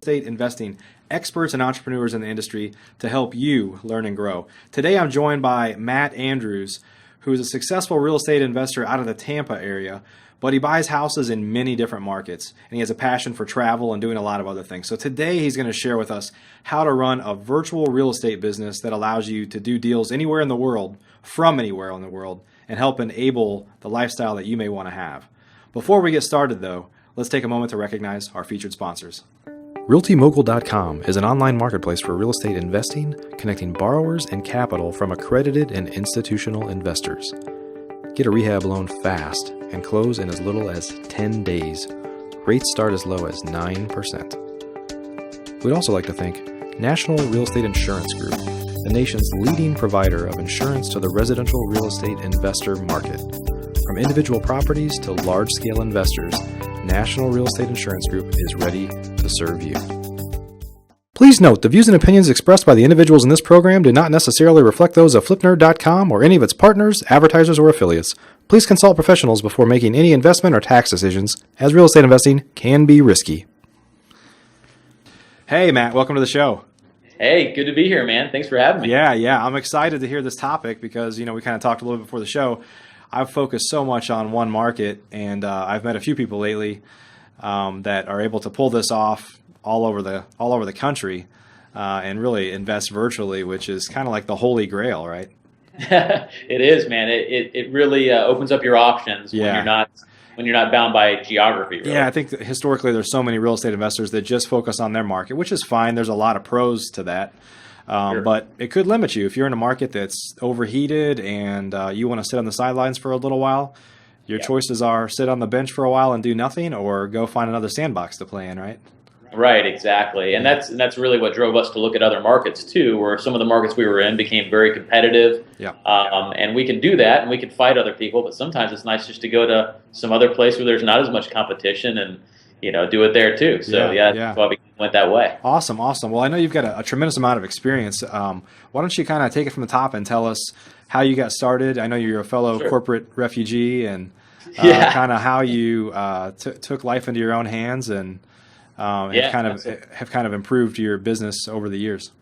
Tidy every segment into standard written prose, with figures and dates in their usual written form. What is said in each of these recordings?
Estate investing experts and entrepreneurs in the industry to help you learn and grow. Today I'm joined by Matt Andrews, who is a successful real estate investor out of the Tampa area, but he buys houses in many different markets, and he has a passion for travel and doing a lot of other things. So today he's going to share with us how to run a virtual real estate business that allows you to do deals anywhere in the world, from anywhere in the world, and help enable the lifestyle that you may want to have. Before we get started though, let's take a moment to recognize our featured sponsors. RealtyMogul.com is an online marketplace for real estate investing, connecting borrowers and capital from accredited and institutional investors. Get a rehab loan fast and close in as little as 10 days. Rates start as low as 9%. We'd also like to thank National Real Estate Insurance Group, the nation's leading provider of insurance to the residential real estate investor market. From individual properties to large-scale investors, National Real Estate Insurance Group is ready to serve you. Please note, the views and opinions expressed by the individuals in this program do not necessarily reflect those of FlipNerd.com or any of its partners, advertisers, or affiliates. Please consult professionals before making any investment or tax decisions, as real estate investing can be risky. Hey, Matt, welcome to the show. Hey, good to be here, man. Thanks for having me. Yeah. I'm excited to hear this topic because, we kind of talked a little bit before the show. I've focused so much on one market, and I've met a few people lately that are able to pull this off all over the country and really invest virtually, which is kind of like the holy grail, right? It is, man. It really opens up your options when you're not bound by geography. Really. Yeah, I think that historically there's so many real estate investors that just focus on their market, which is fine. There's a lot of pros to that. Sure. But it could limit you if you're in a market that's overheated and you want to sit on the sidelines for a little while. Your choices are sit on the bench for a while and do nothing, or go find another sandbox to play in, right? Right, exactly. And that's really what drove us to look at other markets too, where some of the markets we were in became very competitive. Yeah. And we can do that, and we can fight other people, but sometimes it's nice just to go to some other place where there's not as much competition and do it there too. So that's why we went that way. Awesome. Well, I know you've got a tremendous amount of experience. Why don't you kind of take it from the top and tell us how you got started? I know you're a fellow corporate refugee, and kind of how you took life into your own hands and have kind of improved your business over the years.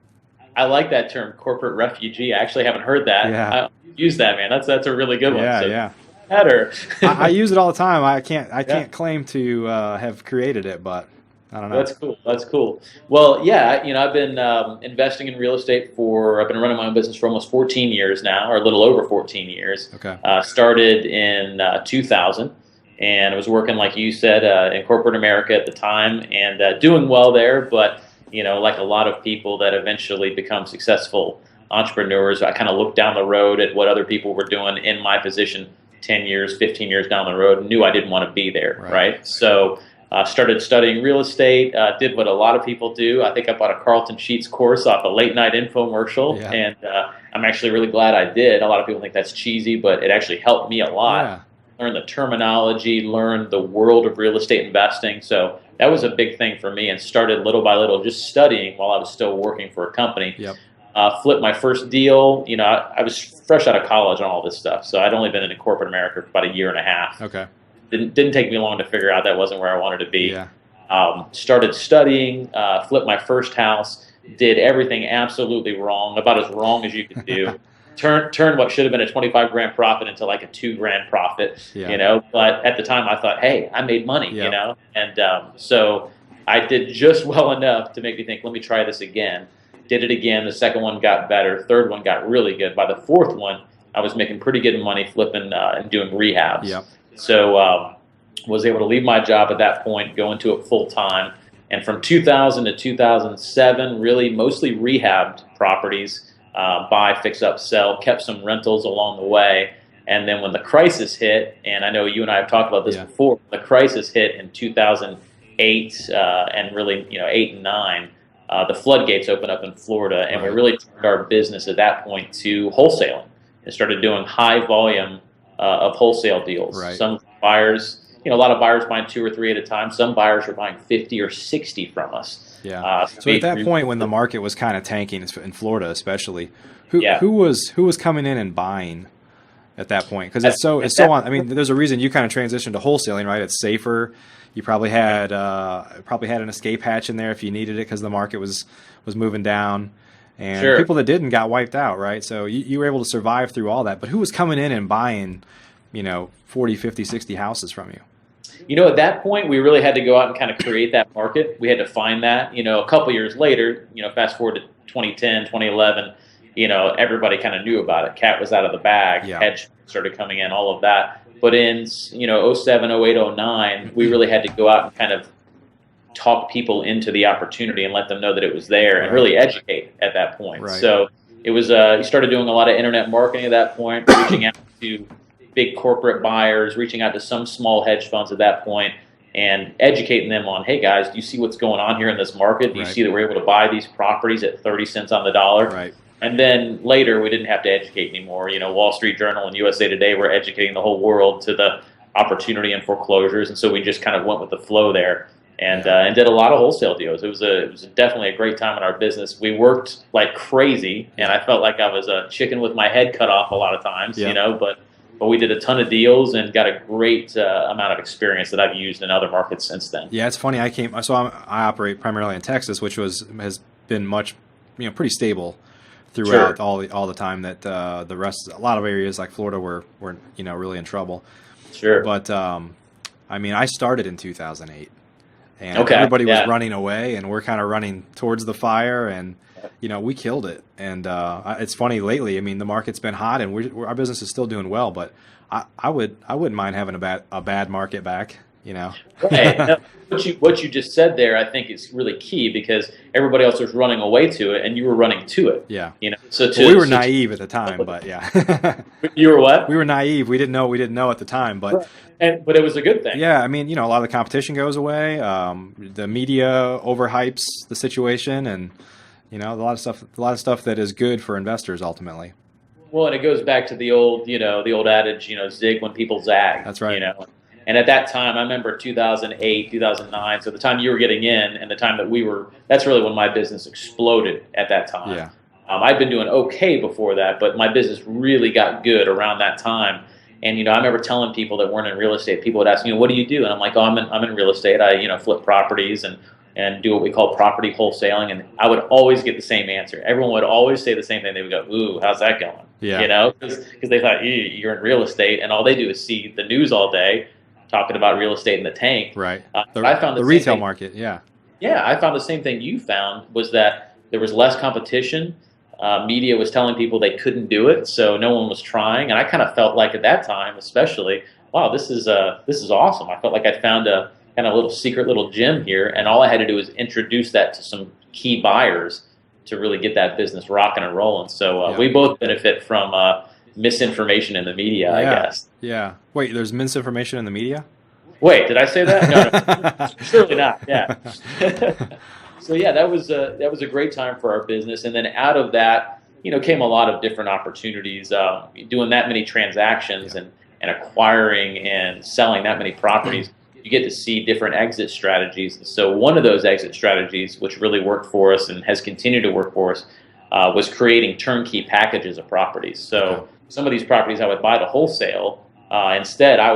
I like that term, corporate refugee. I actually haven't heard that. Yeah. I use that, man. That's a really good one. Yeah. Better. I use it all the time. I can't claim to have created it, but I don't know. That's cool. Well, I've been investing in real estate I've been running my own business for almost 14 years now, or a little over 14 years. Okay. Started in 2000, and I was working, like you said, in corporate America at the time, and doing well there. But like a lot of people that eventually become successful entrepreneurs, I kind of looked down the road at what other people were doing in my position 10 years, 15 years down the road, and knew I didn't want to be there, right? So started studying real estate, did what a lot of people do. I think I bought a Carlton Sheets course off a late night infomercial, and I'm actually really glad I did. A lot of people think that's cheesy, but it actually helped me a lot. Yeah. Learn the terminology, learn the world of real estate investing. So that was a big thing for me, and started little by little just studying while I was still working for a company. Yep. Flipped my first deal. I was fresh out of college on all this stuff, so I'd only been in corporate America for about a year and a half. Okay. Didn't take me long to figure out that wasn't where I wanted to be. Yeah. Started studying, flipped my first house, did everything absolutely wrong, about as wrong as you could do. Turned what should have been a 25 grand profit into like a 2 grand profit. But at the time I thought, hey, I made money. And so I did just well enough to make me think, let me try this again. Did it again. The second one got better. Third one got really good. By the fourth one, I was making pretty good money flipping and doing rehabs. Yep. So was able to leave my job at that point, go into it full time. And from 2000 to 2007, really mostly rehabbed properties, buy, fix up, sell, kept some rentals along the way. And then when the crisis hit, and I know you and I have talked about this before, the crisis hit in 2008 and really 8 and 9. The floodgates opened up in Florida, and we really turned our business at that point to wholesaling and started doing high volume of wholesale deals. Right. Some buyers, a lot of buyers buying 2 or 3 at a time. Some buyers were buying 50 or 60 from us. Yeah. So at that point, when the market was kind of tanking in Florida, especially, who was coming in and buying at that point? Because it's so on. I mean, there's a reason you kind of transitioned to wholesaling, right? It's safer. You probably had an escape hatch in there if you needed it because the market was moving down, and Sure. people that didn't got wiped out, right? So you were able to survive through all that. But who was coming in and buying, 40, 50, 60 houses from you? At that point, we really had to go out and kind of create that market. We had to find that. A couple years later, fast forward to 2010, 2011, everybody kind of knew about it. Cat was out of the bag. Yeah. Hedge started coming in, all of that. But in, 07, 08, 09, we really had to go out and kind of talk people into the opportunity and let them know that it was there and really educate at that point. Right. So it was, you started doing a lot of internet marketing at that point, reaching out to big corporate buyers, reaching out to some small hedge funds at that point, and educating them on, hey guys, do you see what's going on here in this market? Do you see that we're able to buy these properties at 30 cents on the dollar? Right. And then later, we didn't have to educate anymore. Wall Street Journal and USA Today were educating the whole world to the opportunity in foreclosures, and so we just kind of went with the flow there and did a lot of wholesale deals. It was definitely a great time in our business. We worked like crazy, and I felt like I was a chicken with my head cut off a lot of times, but we did a ton of deals and got a great amount of experience that I've used in other markets since then. Yeah, it's funny. I operate primarily in Texas, which has been much, pretty stable throughout all the time that the rest, a lot of areas like Florida were really in trouble. Sure. But I started in 2008, and everybody was running away, and we're kind of running towards the fire, and we killed it. And it's funny lately. The market's been hot, and our business is still doing well. But I wouldn't mind having a bad market back. Right. Now, what you just said there, I think, is really key because everybody else was running away to it, and you were running to it. Yeah. So we were naive at the time, but yeah. You were what? We were naive. We didn't know what we didn't know at the time, but but it was a good thing. Yeah. A lot of the competition goes away. The media overhypes the situation, and a lot of stuff that is good for investors ultimately. Well, and it goes back to the old adage, zig when people zag. That's right. And at that time, I remember 2008, 2009, so the time you were getting in and the time that that's really when my business exploded at that time. Yeah. I'd been doing okay before that, but my business really got good around that time. And, I remember telling people that weren't in real estate, people would ask me, what do you do? And I'm like, I'm in real estate. I, flip properties and do what we call property wholesaling. And I would always get the same answer. Everyone would always say the same thing. They would go, ooh, how's that going? Yeah. Because they thought, you're in real estate, and all they do is see the news all day, talking about real estate in the tank. Right. I found the retail market. Yeah. Yeah. I found the same thing you found was that there was less competition. Media was telling people they couldn't do it, so no one was trying. And I kind of felt like at that time, especially, wow, this is awesome. I felt like I found a kind of little secret little gem here, and all I had to do was introduce that to some key buyers to really get that business rocking and rolling. So we both benefit from misinformation in the media, I guess. Yeah. Wait, there's misinformation in the media? Wait, did I say that? No, surely not. Yeah. So yeah, that was a great time for our business, and then out of that, came a lot of different opportunities. Doing that many transactions and acquiring and selling that many properties, you get to see different exit strategies. So one of those exit strategies, which really worked for us and has continued to work for us, was creating turnkey packages of properties. So some of these properties I would buy to wholesale. Instead, I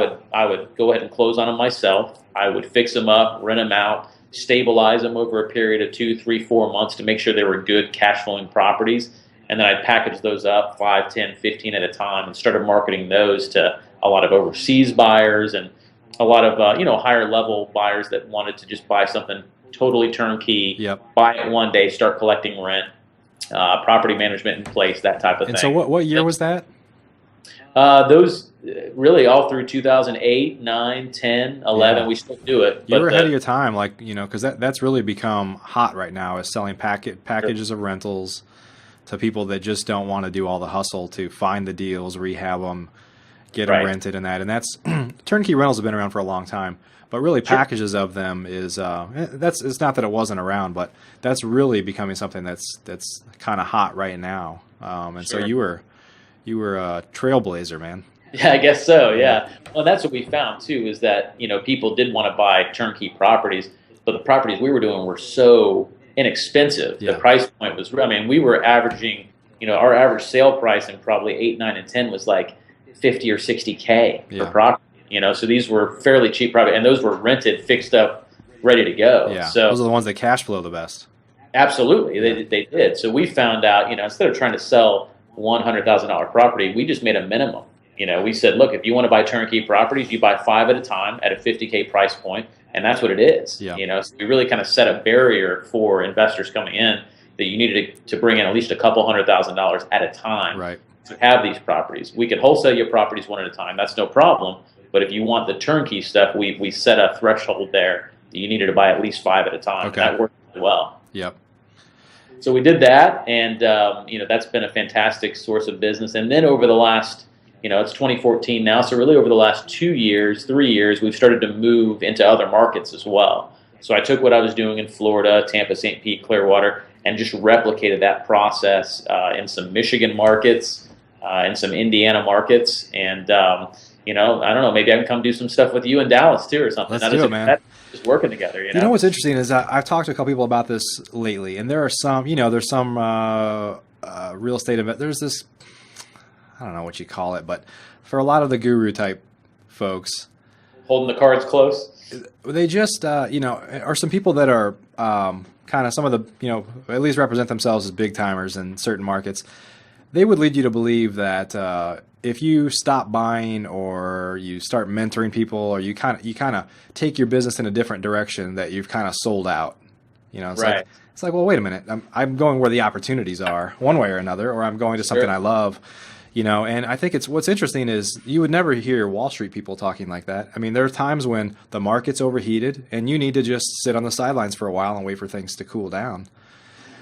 would go ahead and close on them myself. I would fix them up, rent them out, stabilize them over a period of 2, 3, 4 months to make sure they were good cash flowing properties. And then I'd package those up 5, 10, 15 at a time and started marketing those to a lot of overseas buyers and a lot of higher level buyers that wanted to just buy something totally turnkey, buy it one day, start collecting rent, property management in place, that type of thing. And so what year was that? Those really all through 2008, 9, 10, 11, we still do it. You were ahead of your time, because that's really become hot right now, is selling packages of rentals to people that just don't want to do all the hustle to find the deals, rehab them, get them rented and that. And that's turnkey rentals have been around for a long time, but really packages of them is it's not that it wasn't around, but that's really becoming something that's kind of hot right now. So you were a trailblazer, man. Yeah, I guess so. Yeah. Well, that's what we found too, is that people did want to buy turnkey properties, but the properties we were doing were so inexpensive. The price point was, we were averaging, our average sale price in probably 8, 9, and 10 was like 50 or 60K per Yeah. property. So these were fairly cheap property, and those were rented, fixed up, ready to go. Yeah. So Those are the ones that cash flow the best. absolutely, they did. So we found out, instead of trying to sell $100,000 property, we just made a minimum. We said, look, if you want to buy turnkey properties, you buy 5 at a time at a 50K price point, and that's what it is. Yeah. So we really kind of set a barrier for investors coming in that you needed to bring in at least a couple $100,000 at a time Right. to have these properties. We could wholesale your properties one at a time. That's no problem. But if you want the turnkey stuff, we set a threshold there that you needed to buy at least 5 at a time. Okay. That worked really well. Yep. So we did that, and that's been a fantastic source of business. And then over the last, it's 2014 now, so really over the last 2 years, 3 years, we've started to move into other markets as well. So I took what I was doing in Florida, Tampa, St. Pete, Clearwater, and just replicated that process in some Michigan markets, in some Indiana markets, and I don't know, maybe I can come do some stuff with you in Dallas too or something. Let's do it, man. That's just working together. You know what's interesting is I've talked to a couple people about this lately, and there are some, there's some real estate there's this, I don't know what you call it, but for a lot of the guru type folks, holding the cards close. they just, are some people that are kind of some of the, at least represent themselves as big timers in certain markets. They would lead you to believe that if you stop buying or you start mentoring people or you kind of take your business in a different direction, that you've kind of sold out. It's right. like, well, wait a minute. I'm going where the opportunities are one way or another, or I'm going to something Sure. I love. And I think what's interesting is you would never hear Wall Street people talking like that. I mean, there are times when the market's overheated and you need to just sit on the sidelines for a while and wait for things to cool down.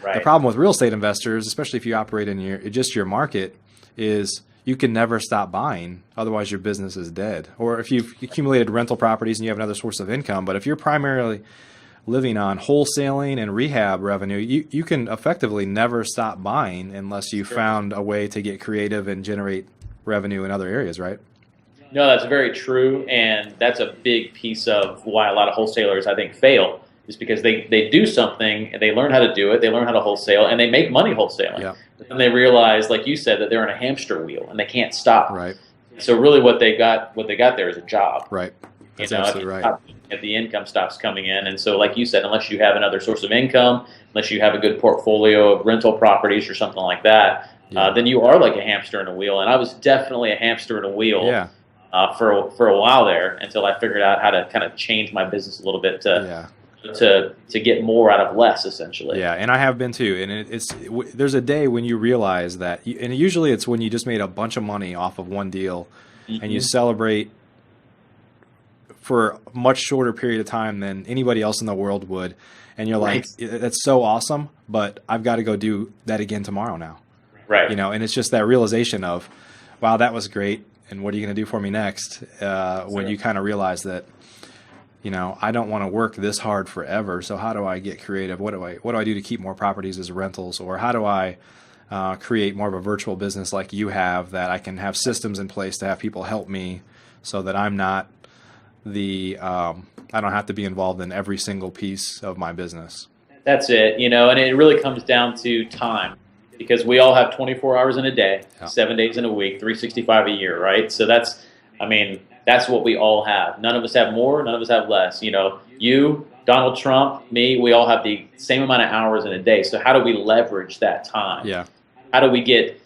Right. The problem with real estate investors, especially if you operate in your market, is you can never stop buying. Otherwise, your business is dead. Or if you've accumulated rental properties and you have another source of income, but if you're primarily living on wholesaling and rehab revenue, you can effectively never stop buying unless you found a way to get creative and generate revenue in other areas, right? No, that's very true, and that's a big piece of why a lot of wholesalers, I think, fail, is because they do something, and they learn how to do it, they learn how to wholesale, and they make money wholesaling. Yeah. But then they realize, like you said, that they're in a hamster wheel, and they can't stop. Right. So really what they got there is a job. Right. That's if absolutely you right. stop, if the income stops coming in. And so, like you said, unless you have another source of income, unless you have a good portfolio of rental properties or something like that, then you are like a hamster in a wheel. And I was definitely a hamster in a wheel Yeah. For a while there, until I figured out how to kind of change my business a little bit to get more out of less, essentially. Yeah, and I have been too. And there's a day when you realize that, and usually it's when you just made a bunch of money off of one deal, and you celebrate for a much shorter period of time than anybody else in the world would. And you're like, that's so awesome, but I've got to go do that again tomorrow now. Right. And it's just that realization of, wow, that was great. And what are you going to do for me next? When you kind of realize that, I don't want to work this hard forever. So how do I get creative? What do I do to keep more properties as rentals? Or how do I create more of a virtual business like you have, that I can have systems in place to have people help me so that I'm not I don't have to be involved in every single piece of my business. That's it, and it really comes down to time, because we all have 24 hours in a day, 7 days in a week, 365 a year, right? So that's what we all have. None of us have more, none of us have less. You, Donald Trump, me, we all have the same amount of hours in a day. So how do we leverage that time? Yeah. How do we get,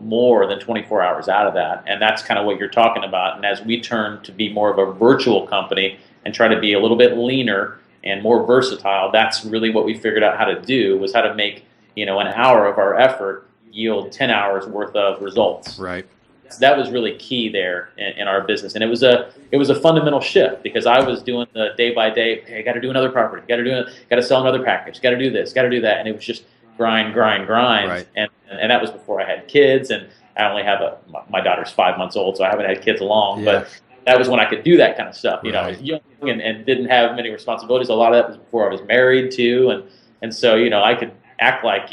more than 24 hours out of that? And that's kind of what you're talking about. And as we turn to be more of a virtual company and try to be a little bit leaner and more versatile, that's really what we figured out how to do, was how to make, an hour of our effort yield 10 hours worth of results. Right. So that was really key there in our business. And it was a fundamental shift, because I was doing the day by day, okay, I got to do another property, got to sell another package, got to do this, got to do that. And it was just grind. Right. And that was before I had kids, and I only have my daughter's 5 months old, so I haven't had kids long, but that was when I could do that kind of stuff. I was young and didn't have many responsibilities. A lot of that was before I was married too. And so, I could act like,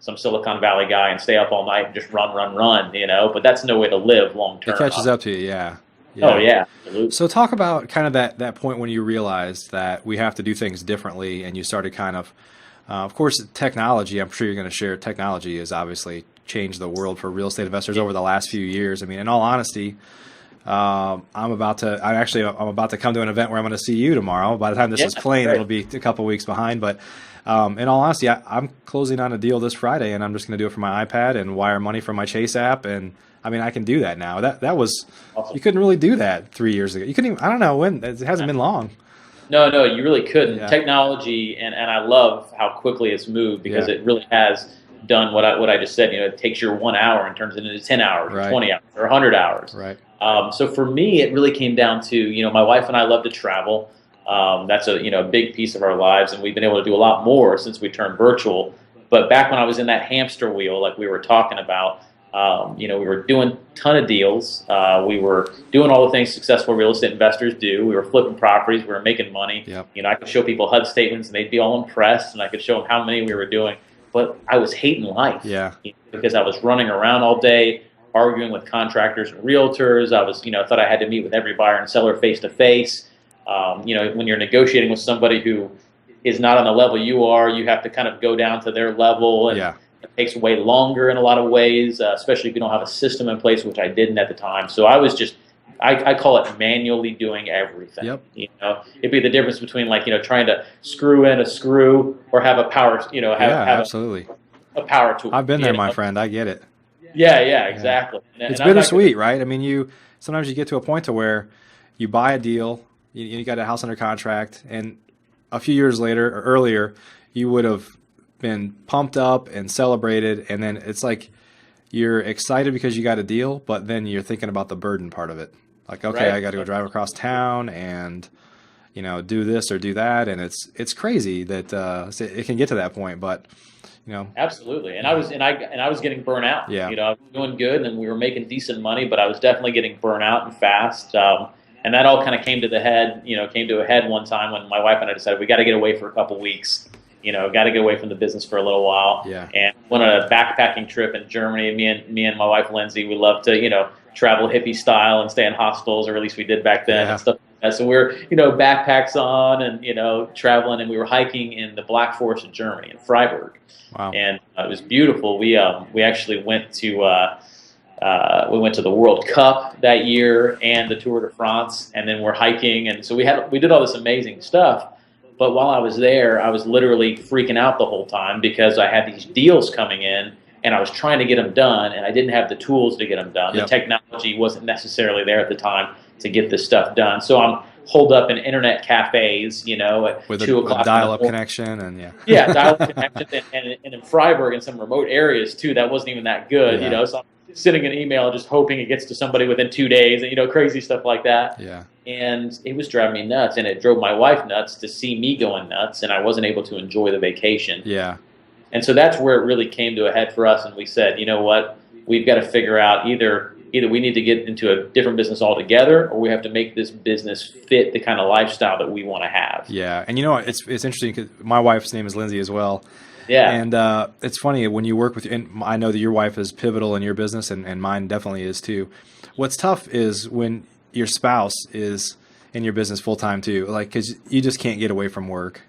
some Silicon Valley guy and stay up all night and just run, but that's no way to live long term. It catches up to you. Yeah. Oh yeah. Absolutely. So talk about kind of that point when you realized that we have to do things differently, and you started kind of Of course, technology, I'm sure you're going to share, technology has obviously changed the world for real estate investors over the last few years. I mean, in all honesty, I'm about to come to an event where I'm going to see you tomorrow. By the time this is playing, it'll be a couple weeks behind. But in all honesty, I'm closing on a deal this Friday, and I'm just going to do it from my iPad and wire money from my Chase app. And I mean, I can do that now. That was awesome. You couldn't really do that 3 years ago. You couldn't even, I don't know when. It hasn't been long. No, you really couldn't. Yeah. Technology, and I love how quickly it's moved, because it really has done what I just said. It takes your 1 hour and turns it into 10 hours, or 20 hours, or 100 hours. Right. So for me, it really came down to, my wife and I love to travel. That's a big piece of our lives, and we've been able to do a lot more since we turned virtual. But back when I was in that hamster wheel, like we were talking about, we were doing a ton of deals. We were doing all the things successful real estate investors do. We were flipping properties. We were making money. Yep. I could show people HUD statements, and they'd be all impressed, and I could show them how many we were doing. But I was hating life. Yeah. Because I was running around all day, arguing with contractors and realtors. I was, thought I had to meet with every buyer and seller face to face. When you're negotiating with somebody who is not on the level you are, you have to kind of go down to their level, and it takes way longer in a lot of ways, especially if you don't have a system in place, which I didn't at the time. So I was just, I call it manually doing everything. Yep. It'd be the difference between trying to screw in a screw or have a power, absolutely. A power tool. I've been there, my friend. I get it. Yeah, exactly. And it's bittersweet, right? I mean, sometimes you get to a point to where you buy a deal, you got a house under contract, and a few years later or earlier, you would have been pumped up and celebrated, and then it's like you're excited because you got a deal, but then you're thinking about the burden part of it. Like, okay, I got to go drive across town and do this or do that, and it's crazy that it can get to that point, but. Absolutely, and I was getting burnt out. Yeah. I was doing good, and we were making decent money, but I was definitely getting burnt out and fast. And that all kind of came to a head one time when my wife and I decided we got to get away for a couple weeks. Got to get away from the business for a little while. Yeah. And went on a backpacking trip in Germany. Me and my wife Lindsay, we love to travel hippie style and stay in hostels, or at least we did back then, and stuff like that. So we're backpacks on and traveling, and we were hiking in the Black Forest of Germany in Freiburg. Wow. And it was beautiful. We actually went to the World Cup that year and the Tour de France, and then we're hiking, and so we did all this amazing stuff. But while I was there, I was literally freaking out the whole time because I had these deals coming in, and I was trying to get them done, and I didn't have the tools to get them done. Yep. The technology wasn't necessarily there at the time to get this stuff done. So I'm holed up in internet cafes, at with 2 o'clock. A dial-up connection, and dial-up connection, and in Freiburg, in some remote areas too, that wasn't even that good. So I'm sending an email, just hoping it gets to somebody within 2 days, and crazy stuff like that. Yeah. And it was driving me nuts, and it drove my wife nuts to see me going nuts, and I wasn't able to enjoy the vacation. Yeah. And so that's where it really came to a head for us, and we said, you know what, we've got to figure out either we need to get into a different business altogether, or we have to make this business fit the kind of lifestyle that we want to have. Yeah, and it's interesting because my wife's name is Lindsay as well. Yeah. And it's funny when you work with, and I know that your wife is pivotal in your business, and mine definitely is too. What's tough is when your spouse is in your business full time too, because you just can't get away from work.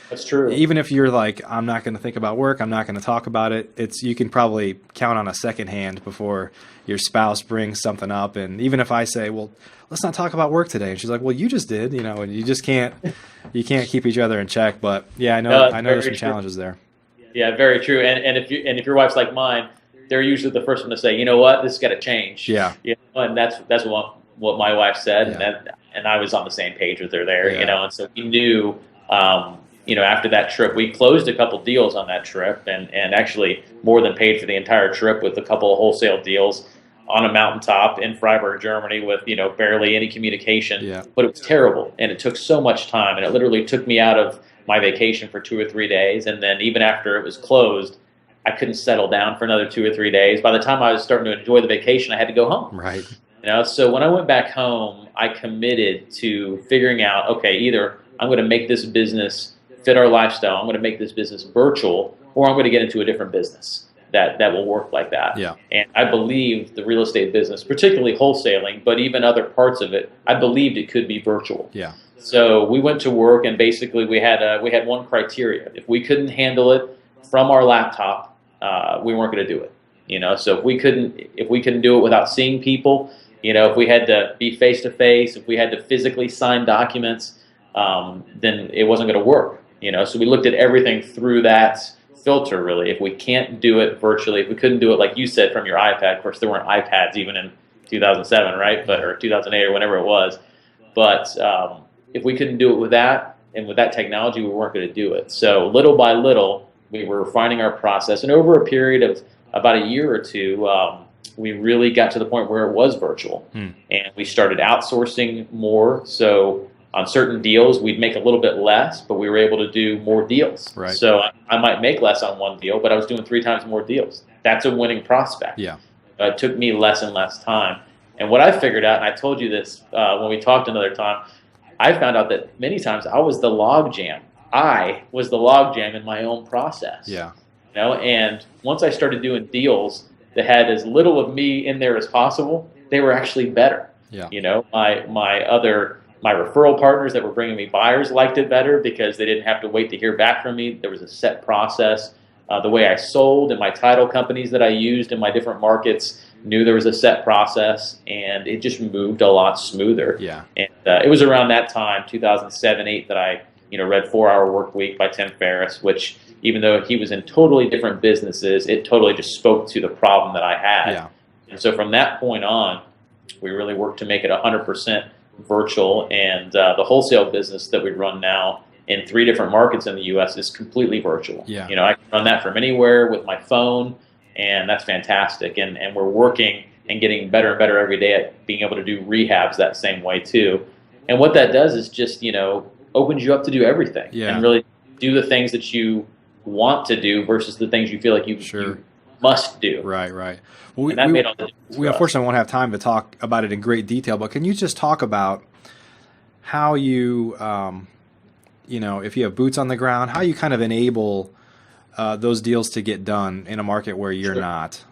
That's true. Even if you're like, I'm not going to think about work, I'm not going to talk about it. You can probably count on a second hand before your spouse brings something up. And even if I say, well, let's not talk about work today, and she's like, well, you just did, and you just can't keep each other in check. But yeah, I know there's some challenges there. Yeah, very true. And if your wife's like mine, they're usually the first one to say, you know what, this has got to change. Yeah. And that's what my wife said, Yeah. and I was on the same page with her there. Yeah. And so we knew. After that trip, we closed a couple deals on that trip, and actually more than paid for the entire trip with a couple of wholesale deals on a mountaintop in Freiburg, Germany, with barely any communication. Yeah. But it was terrible, and it took so much time, and it literally took me out of my vacation for 2 or 3 days, and then even after it was closed, I couldn't settle down for another 2 or 3 days. By the time I was starting to enjoy the vacation, I had to go home. Right. So when I went back home, I committed to figuring out, okay, either I'm going to make this business fit our lifestyle, I'm going to make this business virtual, or I'm going to get into a different business. that will work like that. Yeah. And I believe the real estate business, particularly wholesaling, but even other parts of it, I believed it could be virtual. Yeah. So we went to work, and basically we had one criteria. If we couldn't handle it from our laptop, we weren't going to do it. So if we couldn't do it without seeing people, if we had to be face to face, if we had to physically sign documents, then it wasn't going to work. So we looked at everything through that filter, really. If we can't do it virtually, if we couldn't do it like you said from your iPad, of course there weren't iPads even in 2007, right? Or 2008 or whenever it was. But if we couldn't do it with that and with that technology, we weren't going to do it. So little by little, we were refining our process, and over a period of about a year or two, we really got to the point where it was virtual, and we started outsourcing more. So on certain deals, we'd make a little bit less, but we were able to do more deals. Right. So I might make less on one deal, but I was doing 3 times more deals. That's a winning prospect. Yeah. It took me less and less time. And what I figured out, and I told you this when we talked another time, I found out that many times I was the log jam. I was the log jam in my own process. Yeah. And once I started doing deals that had as little of me in there as possible, they were actually better. Yeah. My referral partners that were bringing me buyers liked it better because they didn't have to wait to hear back from me. There was a set process. The way I sold and my title companies that I used in my different markets knew there was a set process, and it just moved a lot smoother. Yeah. And it was around that time, 2007, 8, that I read 4-Hour Work Week by Tim Ferriss, which even though he was in totally different businesses, it totally just spoke to the problem that I had. Yeah. And so from that point on, we really worked to make it 100% virtual, and the wholesale business that we run now in 3 different markets in the U.S. is completely virtual. Yeah. I can run that from anywhere with my phone, and that's fantastic. And we're working and getting better and better every day at being able to do rehabs that same way too. And what that does is just opens you up to do everything, and really do the things that you want to do versus the things you feel like you must do. Right. Well, and that made all the difference. We unfortunately won't have time to talk about it in great detail, but can you just talk about how you, if you have boots on the ground, how you kind of enable those deals to get done in a market where you're not?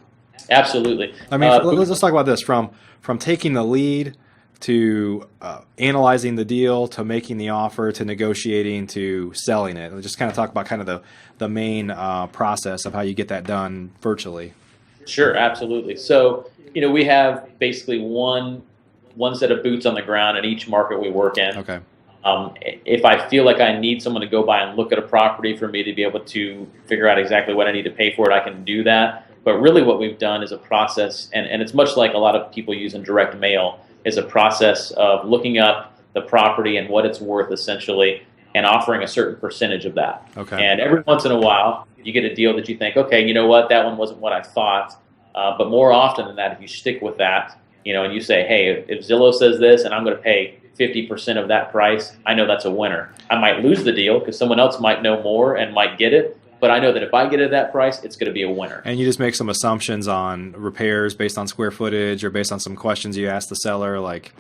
Absolutely. I mean, let's talk about this from taking the lead to analyzing the deal, to making the offer, to negotiating, to selling it. Let's just kind of talk about kind of the main process of how you get that done virtually. Sure, absolutely. So, we have basically one set of boots on the ground in each market we work in. Okay. If I feel like I need someone to go by and look at a property for me to be able to figure out exactly what I need to pay for it, I can do that. But really what we've done is a process, and it's much like a lot of people use in direct mail, is a process of looking up the property and what it's worth essentially, and offering a certain percentage of that. Okay. And every once in a while, you get a deal that you think, okay, you know what, that one wasn't what I thought. But more often than that, if you stick with that, and you say, hey, if Zillow says this and I'm going to pay 50% of that price, I know that's a winner. I might lose the deal because someone else might know more and might get it, but I know that if I get it at that price, it's going to be a winner. And you just make some assumptions on repairs based on square footage or based on some questions you ask the seller, like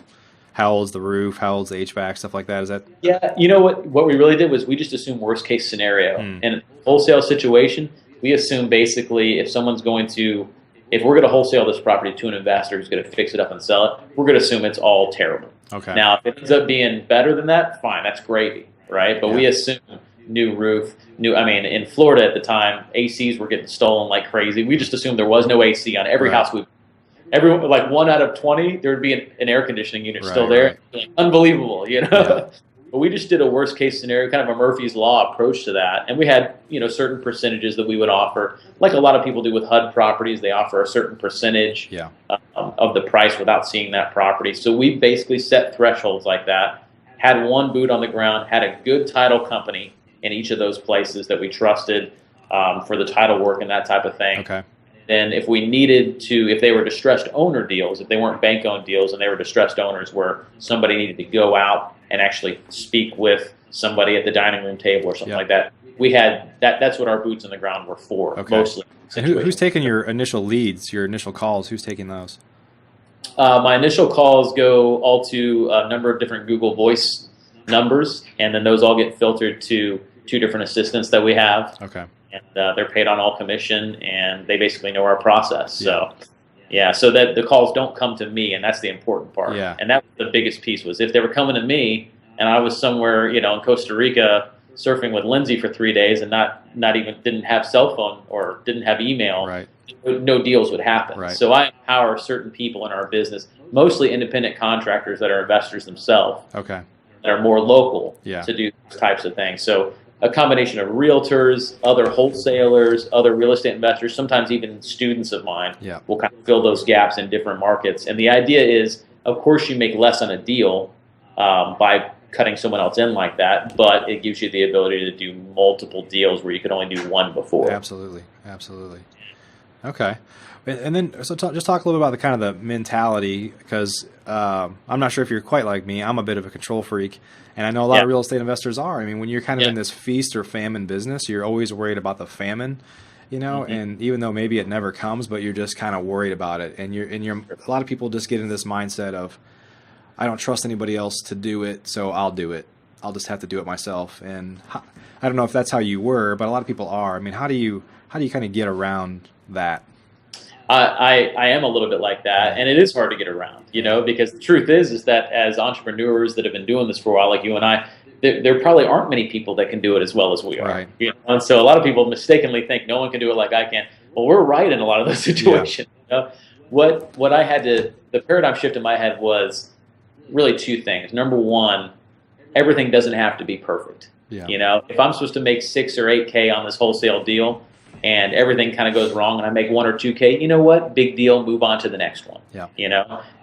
how old's the roof, how old's the HVAC, stuff like that. Is that? Yeah, what we really did was we just assumed worst case scenario. In a wholesale situation, we assume basically if we're going to wholesale this property to an investor who's going to fix it up and sell it, we're going to assume it's all terrible. Okay. Now, if it ends up being better than that, fine, that's gravy, right? But we assume new roof, in Florida at the time, ACs were getting stolen like crazy. We just assumed there was no AC on every house like 1 out of 20, there would be an air conditioning unit still there. Right. Unbelievable, Yeah. But we just did a worst case scenario, kind of a Murphy's Law approach to that. And we had, certain percentages that we would offer. Like a lot of people do with HUD properties, they offer a certain percentage of the price without seeing that property. So we basically set thresholds like that, had one boot on the ground, had a good title company in each of those places that we trusted for the title work and that type of thing. Okay. Then if we needed to, if they were distressed owner deals, if they weren't bank-owned deals and they were distressed owners where somebody needed to go out and actually speak with somebody at the dining room table or something like that, we had that's what our boots on the ground were for, mostly. And who's taking your initial leads, your initial calls? Who's taking those? My initial calls go all to a number of different Google Voice numbers, and then those all get filtered to 2 different assistants that we have. Okay. and they're paid on all commission, and they basically know our process. So yeah, so that the calls don't come to me, and that's the important part. Yeah. And that was the biggest piece, was if they were coming to me and I was somewhere, in Costa Rica surfing with Lindsay for 3 days and not even didn't have cell phone or didn't have email, Right. no deals would happen. Right. So I empower certain people in our business, mostly independent contractors that are investors themselves, Okay. that are more local, Yeah. to do these types of things. So a combination of realtors, other wholesalers, other real estate investors, sometimes even students of mine, Yeah. will kind of fill those gaps in different markets. And the idea is, of course, you make less on a deal by cutting someone else in like that, but it gives you the ability to do multiple deals where you could only do one before. Absolutely. Absolutely. Okay. And then, so just talk a little bit about the kind of the mentality, because I'm not sure if you're quite like me. I'm a bit of a control freak, and I know a lot of real estate investors are. I mean, when you're kind of in this feast or famine business, you're always worried about the famine, and even though maybe it never comes, but you're just kind of worried about it. And a lot of people just get in this mindset of, I don't trust anybody else to do it, so I'll do it. I'll just have to do it myself. And I don't know if that's how you were, but a lot of people are. I mean, how do you kind of get around that? I am a little bit like that, and it is hard to get around, because the truth is that as entrepreneurs that have been doing this for a while, like you and I, there probably aren't many people that can do it as well as we are. Right. And so a lot of people mistakenly think no one can do it like I can. Well, we're right in a lot of those situations. What I had to, the paradigm shift in my head was really two things. Number one, everything doesn't have to be perfect. Yeah. If I'm supposed to make 6 or 8K on this wholesale deal, and everything kind of goes wrong and I make 1 or 2K, you know what? Big deal, move on to the next one. Yeah.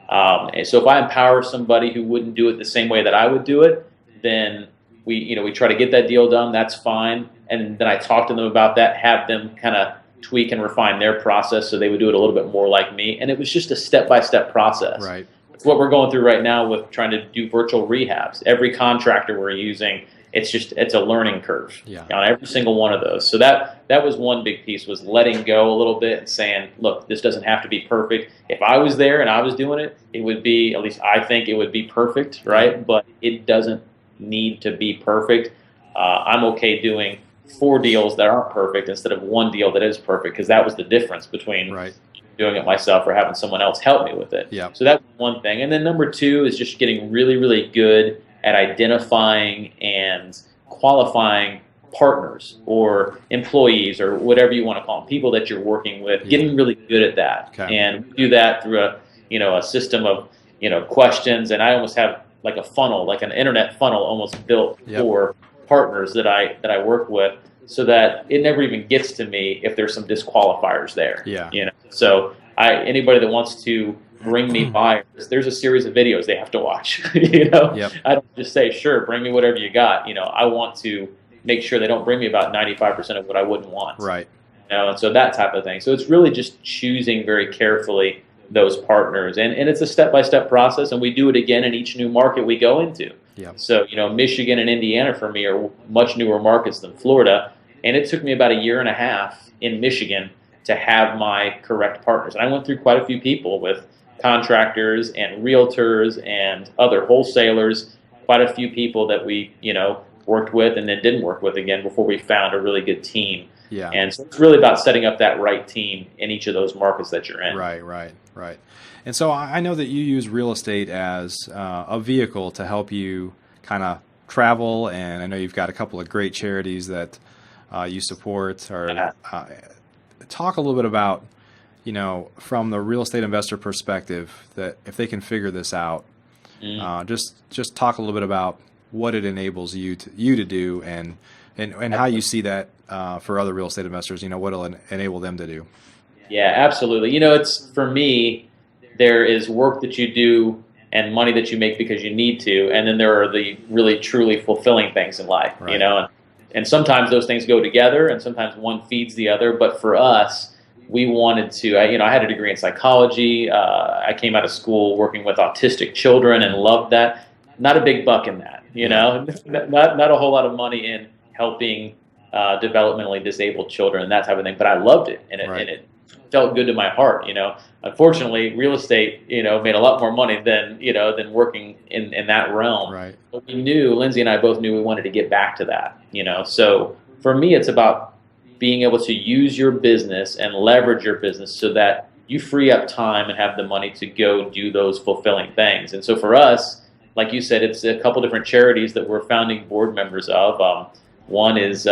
And so if I empower somebody who wouldn't do it the same way that I would do it, then we try to get that deal done. That's fine. And then I talk to them about that, have them kind of tweak and refine their process so they would do it a little bit more like me. And it was just a step-by-step process. Right. It's what we're going through right now with trying to do virtual rehabs. Every contractor we're using, it's a learning curve on every single one of those. So that was one big piece, was letting go a little bit and saying, look, this doesn't have to be perfect. If I was there and I was doing it, it would be, at least I think it would be perfect, right? But it doesn't need to be perfect. I'm okay doing 4 deals that aren't perfect instead of 1 deal that is perfect, because that was the difference between doing it myself or having someone else help me with it. Yeah. So that's one thing. And then number 2 is just getting really, really good at identifying and qualifying partners or employees or whatever you want to call them, people that you're working with, getting really good at that. Okay. And do that through a system of, questions. And I almost have like a funnel, like an internet funnel almost built for partners that I work with, so that it never even gets to me if there's some disqualifiers there. Yeah. So anybody that wants to bring me buyers, there's a series of videos they have to watch. I don't just say, sure, bring me whatever you got. I want to make sure they don't bring me about 95% of what I wouldn't want. Right. And so that type of thing. So it's really just choosing very carefully those partners, and it's a step-by-step process, and we do it again in each new market we go into. Yeah. So Michigan and Indiana for me are much newer markets than Florida, and it took me about 1.5 years in Michigan to have my correct partners. And I went through quite a few people with contractors and realtors and other wholesalers, quite a few people that we, worked with and then didn't work with again before we found a really good team. Yeah. And so it's really about setting up that right team in each of those markets that you're in. Right. And so I know that you use real estate as a vehicle to help you kind of travel, and I know you've got a couple of great charities that you support. Or talk a little bit about, from the real estate investor perspective, that if they can figure this out, just talk a little bit about what it enables you to do, and how you see that for other real estate investors. What it'll enable them to do. Yeah, absolutely. It's, for me, there is work that you do and money that you make because you need to, and then there are the really truly fulfilling things in life. Right. And sometimes those things go together, and sometimes one feeds the other. But for us, we wanted to. I had a degree in psychology. I came out of school working with autistic children and loved that. Not a big buck in that, not a whole lot of money in helping developmentally disabled children and that type of thing. But I loved it, and it felt good to my heart. Unfortunately, real estate, made a lot more money than working in that realm. Right. But Lindsay and I both knew we wanted to get back to that. So for me, it's about being able to use your business and leverage your business so that you free up time and have the money to go do those fulfilling things. And so for us, like you said, it's a couple different charities that we're founding board members of. One is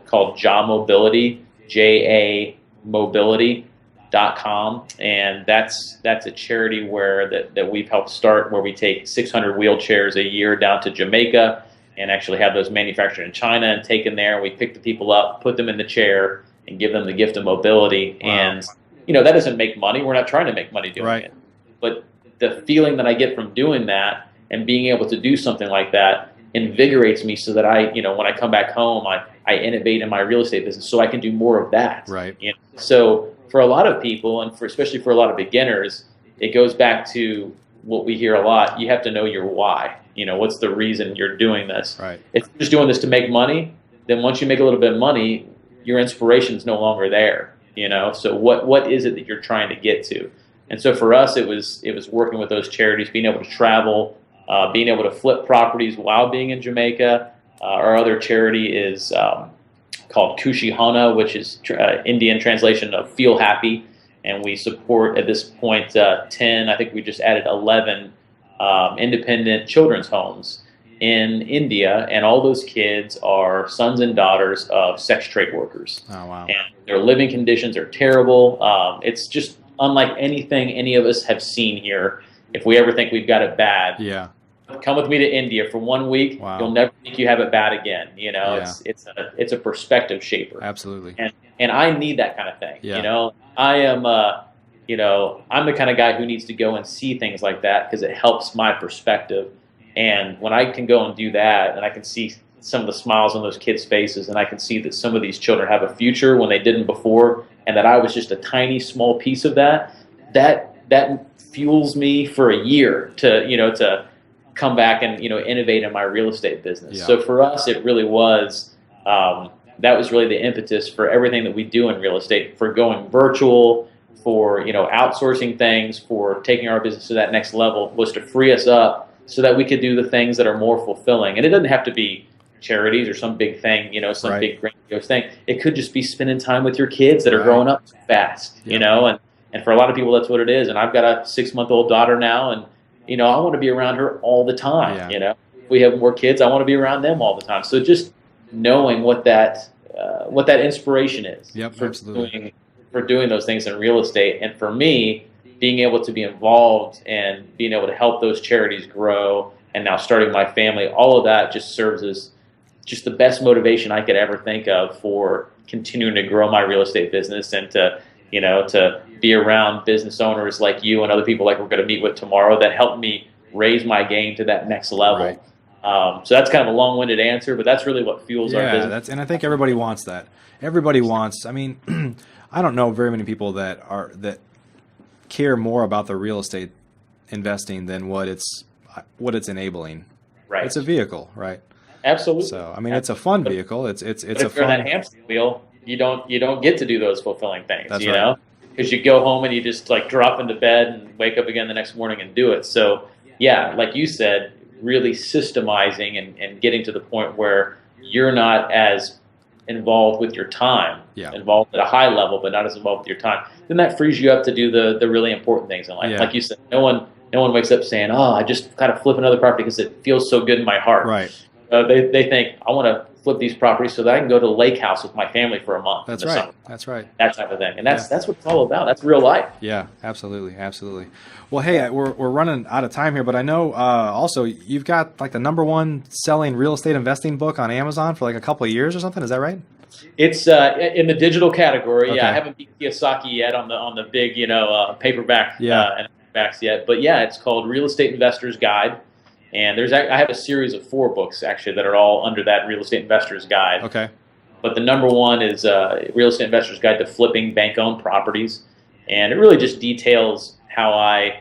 called JA Mobility, JAMobility.com, and that's a charity that we've helped start, where we take 600 wheelchairs a year down to Jamaica and actually have those manufactured in China and taken there. We pick the people up, put them in the chair, and give them the gift of mobility. Wow. And that doesn't make money. We're not trying to make money doing it. But the feeling that I get from doing that and being able to do something like that invigorates me, so that when I come back home, I innovate in my real estate business so I can do more of that. Right. So for a lot of people, and especially for a lot of beginners, it goes back to what we hear a lot. You have to know your why. What's the reason you're doing this? Right. If you're just doing this to make money, then once you make a little bit of money, your inspiration is no longer there. So what is it that you're trying to get to? And so for us, it was working with those charities, being able to travel, being able to flip properties while being in Jamaica. Our other charity is called Kushi Hana, which is Indian translation of feel happy. And we support at this point 10, I think we just added 11 independent children's homes in India, and all those kids are sons and daughters of sex trade workers. Oh, wow. And their living conditions are terrible. It's just unlike anything any of us have seen here. If we ever think we've got it bad, come with me to India for 1 week. Wow. You'll never think you have it bad again. It's a perspective shaper. Absolutely. And I need that kind of thing. Yeah. I am I'm the kind of guy who needs to go and see things like that, because it helps my perspective. And when I can go and do that, and I can see some of the smiles on those kids' faces, and I can see that some of these children have a future when they didn't before, and that I was just a tiny, small piece of that fuels me for a year to come back and innovate in my real estate business. Yeah. So for us, it really was that was really the impetus for everything that we do in real estate, for going virtual, for outsourcing things, for taking our business to that next level, was to free us up so that we could do the things that are more fulfilling. And it doesn't have to be charities or some big thing, some big grandiose thing. It could just be spending time with your kids that are growing up fast, and for a lot of people, that's what it is. And I've got a 6-month-old daughter now, and I want to be around her all the time. If we have more kids, I want to be around them all the time. So just knowing what that inspiration is for doing those things in real estate, and for me, being able to be involved and being able to help those charities grow, and now starting my family, all of that just serves as just the best motivation I could ever think of for continuing to grow my real estate business, and to be around business owners like you and other people like we're going to meet with tomorrow that help me raise my game to that next level. Right. So that's kind of a long-winded answer, but that's really what fuels our business. And I think everybody wants that. Everybody wants. I mean, I don't know very many people that care more about the real estate investing than what it's enabling. Right. It's a vehicle, right? Absolutely. So I mean, it's a fun vehicle. It's but a if you're fun. on that hamster wheel, you don't get to do those fulfilling things. That's because you go home and you just like drop into bed and wake up again the next morning and do it. So yeah, like you said, really systemizing and getting to the point where you're not as involved with your time, involved at a high level, but not as involved with your time, then that frees you up to do the really important things in life. Yeah. Like you said, no one wakes up saying, "Oh, I just kind of flip another property because it feels so good in my heart." Right. They think, "I want to flip these properties so that I can go to the lake house with my family for a month." That's in the right. summer. That's right. That type of thing, and that's what it's all about. That's real life. Yeah, absolutely. Well, hey, we're running out of time here, but I know also you've got like the #1 selling real estate investing book on Amazon for like a couple of years or something. Is that right? It's in the digital category. Okay. Yeah, I haven't beat Kiyosaki yet on the big paperback and backs yet, but yeah, it's called Real Estate Investor's Guide, and I have a series of 4 books actually that are all under that Real Estate Investor's Guide. Okay. But the #1 is Real Estate Investor's Guide to Flipping Bank-Owned Properties, and it really just details how I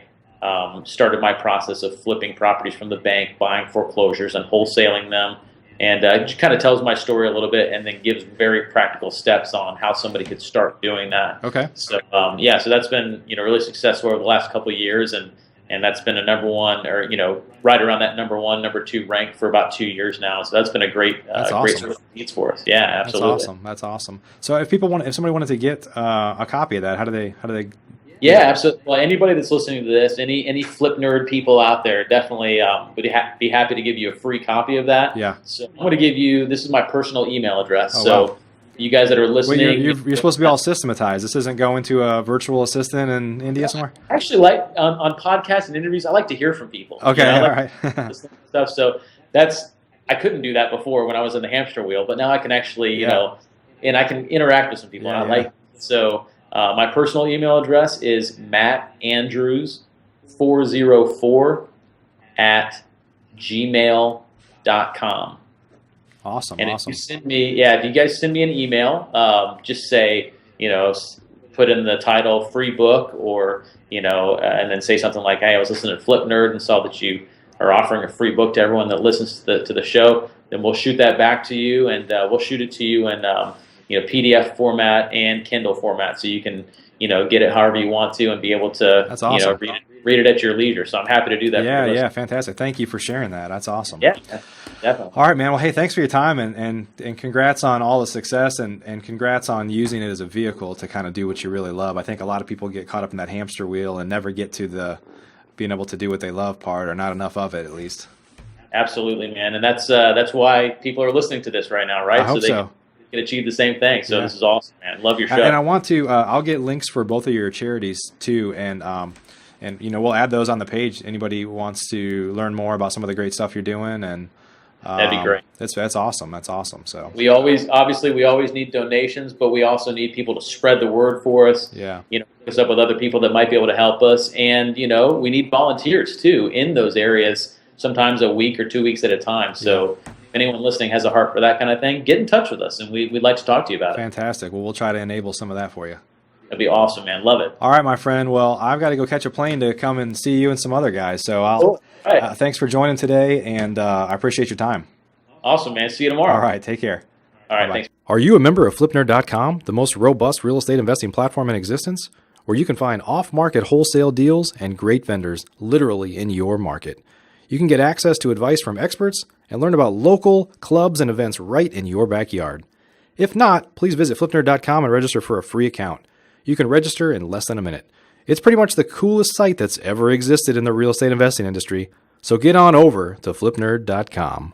started my process of flipping properties from the bank, buying foreclosures and wholesaling them. And it just kind of tells my story a little bit, and then gives very practical steps on how somebody could start doing that. Okay. So so that's been really successful over the last couple of years, and and that's been a number one, or right around that number one, number two rank for about 2 years now. So that's been a great, That's great awesome. source of leads for us. Yeah, absolutely. That's awesome. That's awesome. So if somebody wanted to get a copy of that, how do they? Yeah, absolutely. Well, anybody that's listening to this, any flip nerd people out there, definitely would be happy to give you a free copy of that. Yeah. So I'm going to give you, this is my personal email address. Oh, so wow. you guys that are Well, listening, you're supposed to be all systematized. This isn't going to a virtual assistant in India somewhere. actually, like on podcasts and interviews, I like to hear from people. Okay, I all like right. this stuff. So I couldn't do that before when I was in the hamster wheel, but now I can actually, and I can interact with some people. Yeah, and I like so. My personal email address is mattandrews404@gmail.com. Awesome. And awesome. if you guys send me an email, just say, put in the title free book, or, and then say something like, hey, I was listening to Flip Nerd and saw that you are offering a free book to everyone that listens to the show. Then we'll shoot that back to you, and we'll shoot it to you in PDF format and Kindle format, so you can get it however you want to and be able to That's awesome. read it at your leisure. So I'm happy to do that. Yeah, fantastic. Thank you for sharing that. That's awesome. Yeah, definitely. All right, man. Well, hey, thanks for your time, and congrats on all the success, and congrats on using it as a vehicle to kind of do what you really love. I think a lot of people get caught up in that hamster wheel and never get to the being able to do what they love part, or not enough of it, at least. Absolutely, man. And that's why people are listening to this right now, right? I hope they so. can achieve the same thing. So This is awesome, man. Love your show. And I want to, I'll get links for both of your charities too, and we'll add those on the page. Anybody who wants to learn more about some of the great stuff you're doing, and that'd be great. That's awesome. That's awesome. So we always need donations, but we also need people to spread the word for us. Yeah. Hook us up with other people that might be able to help us, and we need volunteers too in those areas. Sometimes a week or 2 weeks at a time. So if anyone listening has a heart for that kind of thing, get in touch with us, and we'd like to talk to you about it. Fantastic. Well, we'll try to enable some of that for you. That'd be awesome, man. Love it. All right, my friend. Well, I've got to go catch a plane to come and see you and some other guys. So Cool. All right. thanks for joining today, and I appreciate your time. Awesome, man. See you tomorrow. All right, take care. All right, Bye-bye. thanks. Are you a member of FlipNerd.com, the most robust real estate investing platform in existence, where you can find off-market wholesale deals and great vendors literally in your market? You can get access to advice from experts and learn about local clubs and events right in your backyard. If not, please visit FlipNerd.com and register for a free account. You can register in less than a minute. It's pretty much the coolest site that's ever existed in the real estate investing industry, so get on over to FlipNerd.com.